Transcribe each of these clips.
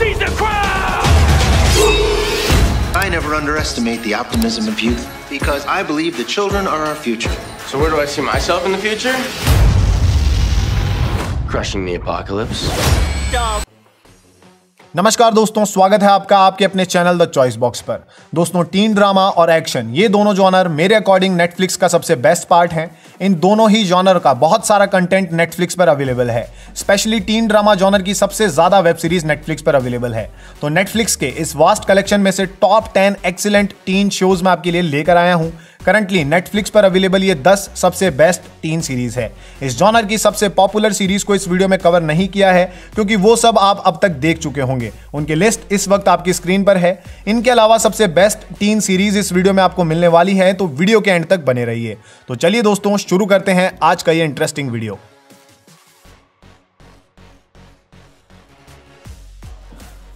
seize the crown! I never underestimate the optimism of youth because I believe the children are our future. So where do I see myself in the future? Crushing the apocalypse. नमस्कार दोस्तों, स्वागत है आपका आपके अपने channel the choice box पर। दोस्तों, tin drama और एक्शन ये दोनों जॉनर मेरे अकॉर्डिंग नेटफ्लिक्स का सबसे बेस्ट पार्ट है। इन दोनों ही जॉनर का बहुत सारा कंटेंट नेटफ्लिक्स पर अवेलेबल है। स्पेशली टीन ड्रामा जॉनर की सबसे ज्यादा वेब सीरीज नेटफ्लिक्स पर अवेलेबल है। तो नेटफ्लिक्स के इस वास्ट कलेक्शन में से टॉप 10 एक्सीलेंट टीन शोज मैं आपके लिए लेकर आया हूं। करंटली नेटफ्लिक्स पर अवेलेबल ये 10 सबसे बेस्ट टीन सीरीज है। इस जॉनर की सबसे पॉपुलर सीरीज को इस वीडियो में कवर नहीं किया है क्योंकि वो सब आप अब तक देख चुके होंगे। उनकी लिस्ट इस वक्त आपकी स्क्रीन पर है। इनके अलावा सबसे बेस्ट टीन सीरीज इस वीडियो में आपको मिलने वाली है, तो वीडियो के एंड तक बने रहिए। तो चलिए दोस्तों, शुरू करते हैं आज का ये इंटरेस्टिंग वीडियो।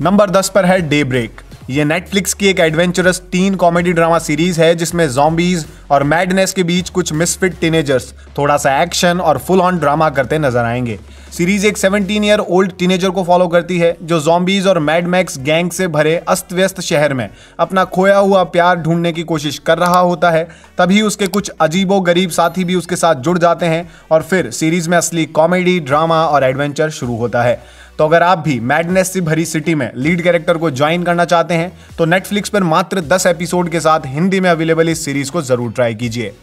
नंबर 10 पर है डे ब्रेक। ये नेटफ्लिक्स की एक adventurous tin comedy drama series है जिसमें ज़ॉम्बीज और मैडनेस के बीच कुछ मिसफिट टीनेजर्स थोड़ा सा एक्शन और फुल ऑन ड्रामा करते नजर आएंगे। सीरीज एक 17 ईयर ओल्ड टीनेजर को फॉलो करती है जो ज़ॉम्बीज और मैड मैक्स गैंग से भरे अस्त व्यस्त शहर में अपना खोया हुआ प्यार ढूंढने की कोशिश कर रहा होता है। तभी उसके कुछ अजीबो गरीब साथी भी उसके साथ जुड़ जाते हैं और फिर सीरीज में असली कॉमेडी, ड्रामा और एडवेंचर शुरू होता है। तो अगर आप भी मैडनेस से भरी सिटी में लीड कैरेक्टर को ज्वाइन करना चाहते हैं तो नेटफ्लिक्स पर मात्र 10 एपिसोड के साथ हिंदी में अवेलेबल इस सीरीज को जरूर ट्राई कीजिए।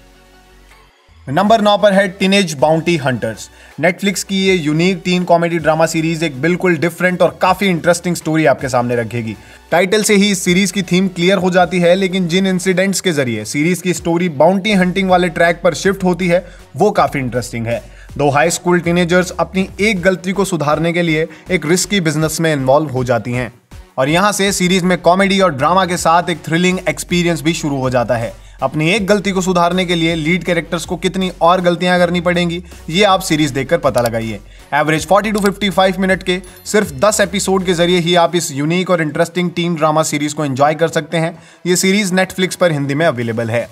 नंबर 9 पर है टीनेज बाउंटी हंटर्स। नेटफ्लिक्स की ये unique tin comedy drama series एक बिल्कुल डिफरेंट और काफी इंटरेस्टिंग स्टोरी आपके सामने रखेगी। टाइटल से ही इस सीरीज की थीम क्लियर हो जाती है, लेकिन जिन इंसिडेंट्स के जरिए सीरीज की स्टोरी बाउंटी हंटिंग वाले ट्रैक पर शिफ्ट होती है वो काफी इंटरेस्टिंग है। दो हाई स्कूल टीनेजर्स अपनी एक गलती को सुधारने के लिए एक रिस्की बिजनेस में इन्वॉल्व हो जाती हैं और यहाँ से सीरीज में कॉमेडी और ड्रामा के साथ एक थ्रिलिंग एक्सपीरियंस भी शुरू हो जाता है। अपनी एक गलती को सुधारने के लिए लीड कैरेक्टर्स को कितनी और गलतियां करनी पड़ेंगी ये आप सीरीज देखकर पता लगाइए। एवरेज 40 to 55 मिनट के सिर्फ 10 एपिसोड के जरिए ही आप इस यूनिक और इंटरेस्टिंग टीन ड्रामा सीरीज को एंजॉय कर सकते हैं। ये सीरीज नेटफ्लिक्स पर हिंदी में अवेलेबल है।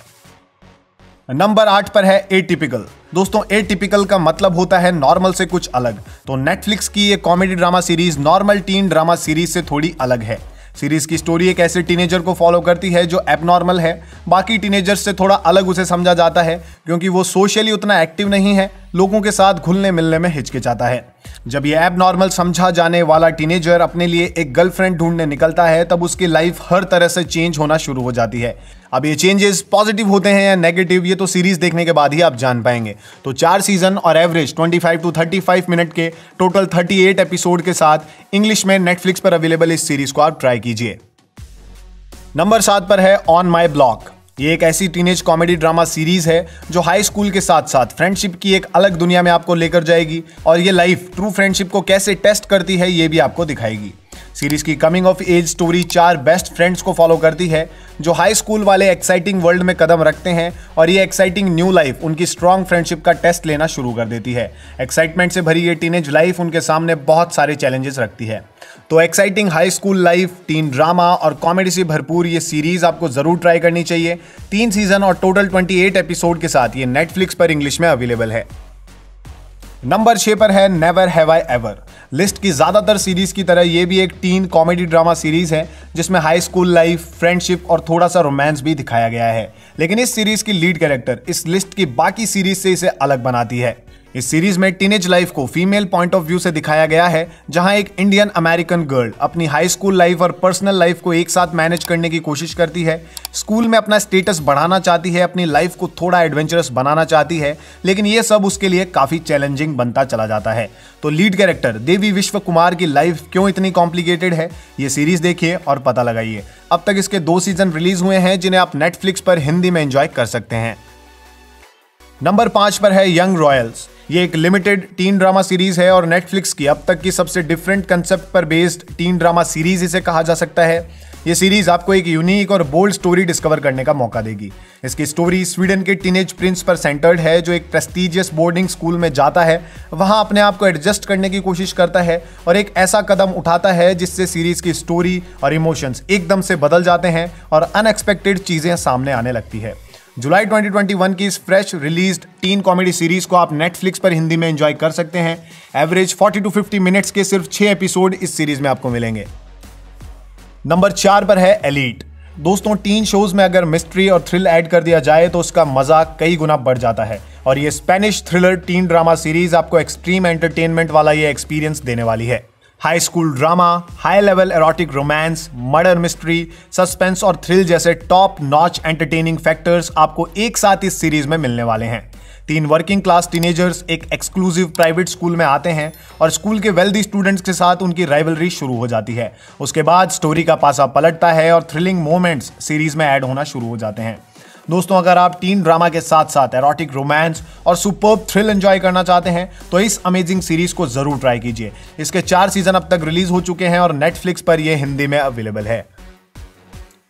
नंबर 8 पर है एटिपिकल। दोस्तों, एटिपिकल का मतलब होता है नॉर्मल से कुछ अलग। तो नेटफ्लिक्स की ये comedy drama series normal tin drama series से थोड़ी अलग है। सीरीज की स्टोरी एक ऐसे टीनेजर को फॉलो करती है जो एबनॉर्मल है। बाकी टीनेजर्स से थोड़ा अलग उसे समझा जाता है क्योंकि वो सोशली उतना एक्टिव नहीं है, लोगों के साथ घुलने मिलने में हिचकिचाता है। जब ये एबनॉर्मल समझा जाने वाला टीनेजर अपने लिए एक गर्लफ्रेंड ढूंढने निकलता है तब उसकी लाइफ हर तरह से चेंज होना शुरू हो जाती है। अब ये चेंजेस पॉजिटिव होते हैं या नेगेटिव ये तो सीरीज देखने के बाद ही आप जान पाएंगे। तो 4 सीजन और एवरेज 25 to 35 मिनट के टोटल 38 एपिसोड के साथ इंग्लिश में नेटफ्लिक्स पर अवेलेबल इस सीरीज को आप ट्राई कीजिए। नंबर 7 पर है ऑन माई ब्लॉक। ये एक ऐसी टीनेज कॉमेडी ड्रामा सीरीज है जो हाई स्कूल के साथ साथ फ्रेंडशिप की एक अलग दुनिया में आपको लेकर जाएगी और ये लाइफ ट्रू फ्रेंडशिप को कैसे टेस्ट करती है ये भी आपको दिखाएगी। सीरीज की coming of age story 4 best friends को फॉलो करती है जो हाई स्कूल वाले एक्साइटिंग वर्ल्ड में कदम रखते हैं और ये एक्साइटिंग न्यू लाइफ उनकी स्ट्रॉन्ग फ्रेंडशिप का टेस्ट लेना शुरू कर देती है। एक्साइटमेंट से भरी ये टीनेज लाइफ उनके सामने बहुत सारे चैलेंजेस रखती है। तो exciting high school life, tin drama और कॉमेडी से भरपूर ये सीरीज आपको जरूर ट्राई करनी चाहिए। 3 सीजन और टोटल 28 एपिसोड के साथ ये नेटफ्लिक्स पर इंग्लिश में अवेलेबल है। नंबर 6 पर है never have I ever. List की ज्यादातर सीरीज की तरह ये भी एक टीन कॉमेडी ड्रामा सीरीज है जिसमें हाई स्कूल लाइफ, फ्रेंडशिप और थोड़ा सा रोमांस भी दिखाया गया है। लेकिन इस सीरीज की लीड कैरेक्टर इस लिस्ट की बाकी सीरीज से इसे अलग बनाती है। इस सीरीज में टीनेज लाइफ को फीमेल पॉइंट ऑफ व्यू से दिखाया गया है जहां एक इंडियन अमेरिकन गर्ल अपनी हाई स्कूल लाइफ और पर्सनल लाइफ को एक साथ मैनेज करने की कोशिश करती है। स्कूल में अपना स्टेटस बढ़ाना चाहती है, अपनी लाइफ को थोड़ा एडवेंचरस बनाना चाहती है, लेकिन ये सब उसके लिए काफी चैलेंजिंग बनता चला जाता है। तो लीड कैरेक्टर देवी विश्व कुमार की लाइफ क्यों इतनी कॉम्प्लिकेटेड है ये सीरीज देखिए और पता लगाइए। अब तक इसके 2 सीजन रिलीज हुए हैं जिन्हें आप नेटफ्लिक्स पर हिंदी में एंजॉय कर सकते हैं। नंबर 5 पर है यंग रॉयल्स। ये एक लिमिटेड टीन ड्रामा सीरीज है और नेटफ्लिक्स की अब तक की सबसे डिफरेंट कंसेप्ट पर बेस्ड टीन ड्रामा सीरीज इसे कहा जा सकता है। ये सीरीज आपको एक यूनिक और बोल्ड स्टोरी डिस्कवर करने का मौका देगी। इसकी स्टोरी स्वीडन के टीनेज प्रिंस पर सेंटर्ड है जो एक प्रेस्टीजियस बोर्डिंग स्कूल में जाता है, वहां अपने आप को एडजस्ट करने की कोशिश करता है और एक ऐसा कदम उठाता है जिससे सीरीज की स्टोरी और इमोशंस एकदम से बदल जाते हैं और अनएक्सपेक्टेड चीजें सामने आने लगती है। जुलाई 2021 की इस fresh released tin comedy series को आप नेटफ्लिक्स पर हिंदी में एंजॉय कर सकते हैं। एवरेज 40 to 50 मिनट्स के सिर्फ 6 एपिसोड इस सीरीज में आपको मिलेंगे। नंबर 4 पर है एलीट। दोस्तों, टीन शोज में अगर मिस्ट्री और थ्रिल ऐड कर दिया जाए तो उसका मजा कई गुना बढ़ जाता है और ये Spanish thriller teen drama series आपको एक्सट्रीम एंटरटेनमेंट वाला ये एक्सपीरियंस देने वाली है। High school drama, high level erotic romance, murder mystery, suspense और थ्रिल जैसे टॉप नॉच एंटरटेनिंग फैक्टर्स आपको एक साथ इस सीरीज में मिलने वाले हैं। 3 वर्किंग क्लास टीनेजर्स एक एक्सक्लूसिव प्राइवेट स्कूल में आते हैं और स्कूल के वेल्दी स्टूडेंट्स के साथ उनकी राइवलरी शुरू हो जाती है। उसके बाद स्टोरी का पासा पलटता है और थ्रिलिंग मोमेंट्स सीरीज में ऐड होना शुरू हो जाते हैं। दोस्तों, अगर आप टीन ड्रामा के साथ साथ एरोटिक रोमांस और सुपर्ब थ्रिल एंजॉय करना चाहते हैं तो इस अमेजिंग सीरीज को जरूर ट्राई कीजिए। इसके 4 सीजन अब तक रिलीज हो चुके हैं और नेटफ्लिक्स पर यह हिंदी में अवेलेबल है।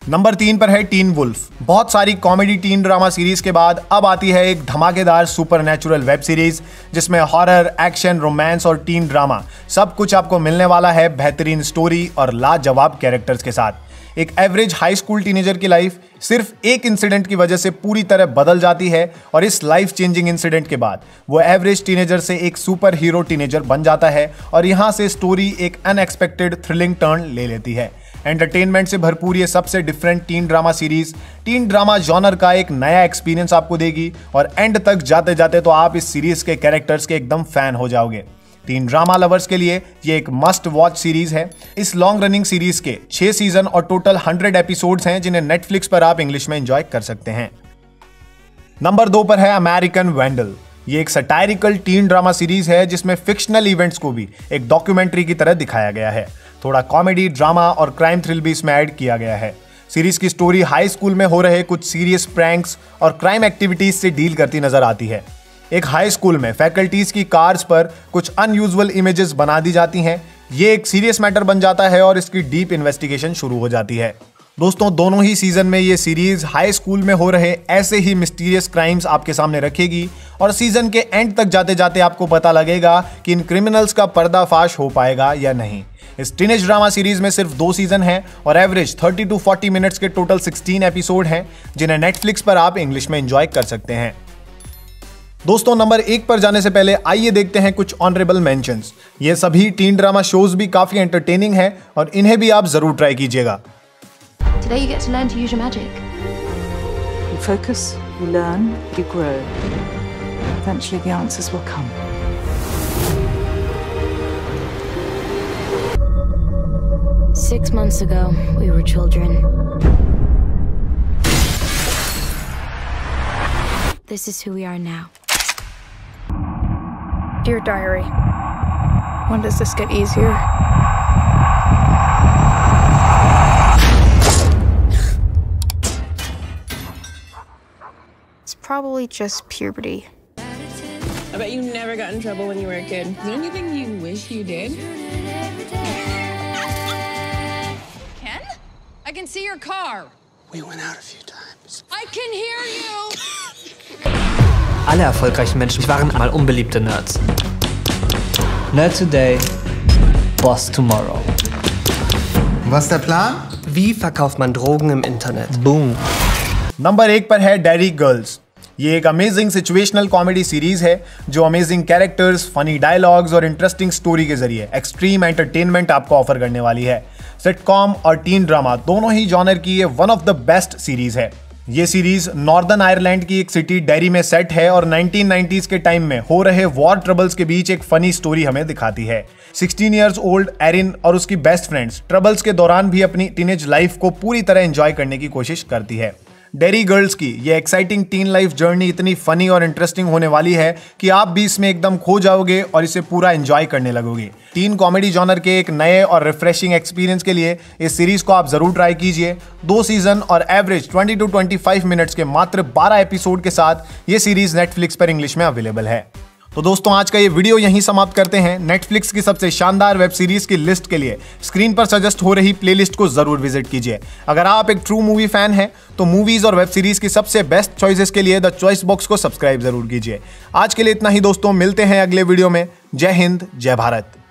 नंबर 3 पर है टीन वुल्फ। बहुत सारी कॉमेडी टीन ड्रामा सीरीज के बाद अब आती है एक धमाकेदार सुपरनैचुरल वेब सीरीज जिसमें हॉरर, एक्शन, रोमांस और टीन ड्रामा सब कुछ आपको मिलने वाला है बेहतरीन स्टोरी और लाजवाब कैरेक्टर्स के साथ। एक एवरेज हाई स्कूल टीनेजर की लाइफ सिर्फ एक इंसिडेंट की वजह से पूरी तरह बदल जाती है और इस लाइफ चेंजिंग इंसिडेंट के बाद वो एवरेज टीनेजर से एक सुपर हीरो टीनेजर बन जाता है और यहाँ से स्टोरी एक अनएक्सपेक्टेड थ्रिलिंग टर्न ले लेती है। एंटरटेनमेंट से भरपूर ये सबसे different tin drama series tin drama genre का एक नया एक्सपीरियंस आपको देगी और एंड तक जाते जाते तो आप इस सीरीज के कैरेक्टर्स के एकदम फैन हो जाओगे। टीन ड्रामा लवर्स के लिए ये एक मस्ट वॉच सीरीज है। इस लॉन्ग रनिंग सीरीज के 6 सीजन और टोटल 100 एपिसोड्स हैं जिन्हें नेटफ्लिक्स पर आप इंग्लिश में एंजॉय कर सकते हैं। नंबर 2 पर है अमेरिकन वैंडल। ये एक सटायरिकल टीन ड्रामा सीरीज है जिसमें फिक्शनल इवेंट्स को भी एक डॉक्यूमेंट्री की तरह दिखाया गया है। थोड़ा कॉमेडी, ड्रामा और क्राइम थ्रिल भी इसमें ऐड किया गया है। सीरीज की स्टोरी हाई स्कूल में हो रहे कुछ सीरियस प्रैंक्स और क्राइम एक्टिविटीज से डील करती नजर आती है। एक हाई स्कूल में फैकल्टीज की कार्स पर कुछ अनयूजुअल इमेजेस बना दी जाती हैं। ये एक सीरियस मैटर बन जाता है और इसकी डीप इन्वेस्टिगेशन शुरू हो जाती है। दोस्तों, दोनों ही सीजन में ये सीरीज हाई स्कूल में हो रहे ऐसे ही मिस्टीरियस क्राइम्स आपके सामने रखेगी और सीजन के एंड तक जाते जाते आपको पता लगेगा कि इन क्रिमिनल्स का पर्दाफाश हो पाएगा या नहीं। इस टीनेज ड्रामा सीरीज में सिर्फ 2 सीजन हैं और एवरेज 30 to 40 मिनट्स के टोटल 16 एपिसोड हैं जिन्हें नेटफ्लिक्स पर आप इंग्लिश में एंजॉय कर सकते हैं। दोस्तों, नंबर 1 पर जाने से पहले आइए देखते हैं कुछ ऑनरेबल मेंशंस। ये सभी टीन ड्रामा शोज भी काफी एंटरटेनिंग हैं और इन्हें भी आप जरूर ट्राई कीजिएगा। Today you get to learn to use your magic. You focus, you learn, you grow. Eventually the answers will come. Six months ago, we were children. This is who we are now. Dear Diary, when does this get easier? It's probably just puberty. I bet you never got in trouble when you were a kid. Is there anything you wish you did? Ken? I can see your car. We went out a few times. I can hear you. Alle erfolgreichen Menschen waren mal unbeliebte Nerds. Nerd today, Boss tomorrow. Was ist der Plan? Wie verkauft man Drogen im Internet? Boom. Number 1 पर है dairy girls. ये एक amazing situational comedy series है जो amazing characters, funny dialogues और interesting story के जरिए extreme entertainment आपको ऑफर करने वाली है। सिटकॉम और टीन ड्रामा दोनों ही जॉनर की ये one of the best series है। ये सीरीज नॉर्दर्न आयरलैंड की एक सिटी डेरी में सेट है और 1990s के टाइम में हो रहे वॉर ट्रबल्स के बीच एक फनी स्टोरी हमें दिखाती है। 16 इयर्स ओल्ड एरिन और उसकी बेस्ट फ्रेंड्स ट्रबल्स के दौरान भी अपनी टीनेज लाइफ को पूरी तरह एंजॉय करने की कोशिश करती है। डेरी गर्ल्स की ये एक्साइटिंग टीन लाइफ जर्नी इतनी फनी और इंटरेस्टिंग होने वाली है कि आप भी इसमें एकदम खो जाओगे और इसे पूरा एंजॉय करने लगोगे। टीन कॉमेडी जॉनर के एक नए और रिफ्रेशिंग एक्सपीरियंस के लिए इस सीरीज को आप जरूर ट्राई कीजिए। 2 सीजन और एवरेज 20 to 25 मिनट्स के मात्र 12 एपिसोड के साथ ये सीरीज नेटफ्लिक्स पर इंग्लिश में अवेलेबल है। तो दोस्तों, आज का ये वीडियो यहीं समाप्त करते हैं। नेटफ्लिक्स की सबसे शानदार वेब सीरीज की लिस्ट के लिए स्क्रीन पर सजेस्ट हो रही प्लेलिस्ट को जरूर विजिट कीजिए। अगर आप एक ट्रू मूवी फैन हैं तो मूवीज और वेब सीरीज की सबसे बेस्ट चॉइसेस के लिए द चॉइस बॉक्स को सब्सक्राइब जरूर कीजिए। आज के लिए इतना ही दोस्तों, मिलते हैं अगले वीडियो में। जय हिंद, जय भारत।